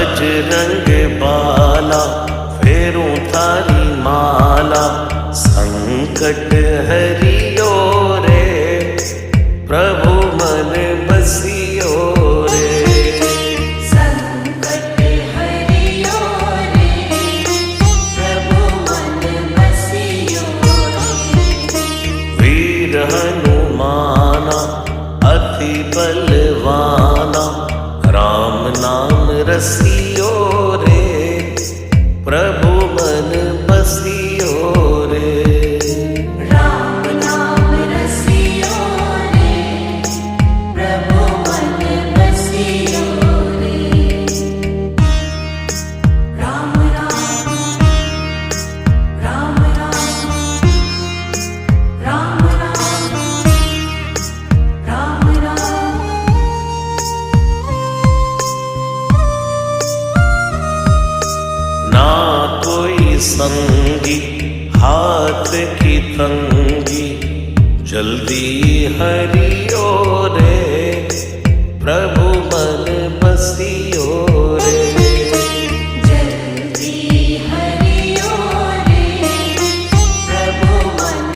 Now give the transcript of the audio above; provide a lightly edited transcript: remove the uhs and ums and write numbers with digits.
बजरंग बाला फेरूं थारी माला, संकट हरियो रे प्रभु मन बसियो रे। संकट हरियो रे प्रभु मन बसियो रे। वीर हनुमाना अति बलवाना, राम नाम रसियो रे प्रभु मन बसियो रे। राम नाम रसियो रे प्रभु मन बसियो रे। राम राम राम राम राम राम राम राम। ना कोई संगी हाथ की तंगी, जल्दी हरियो रे प्रभु मन बसियो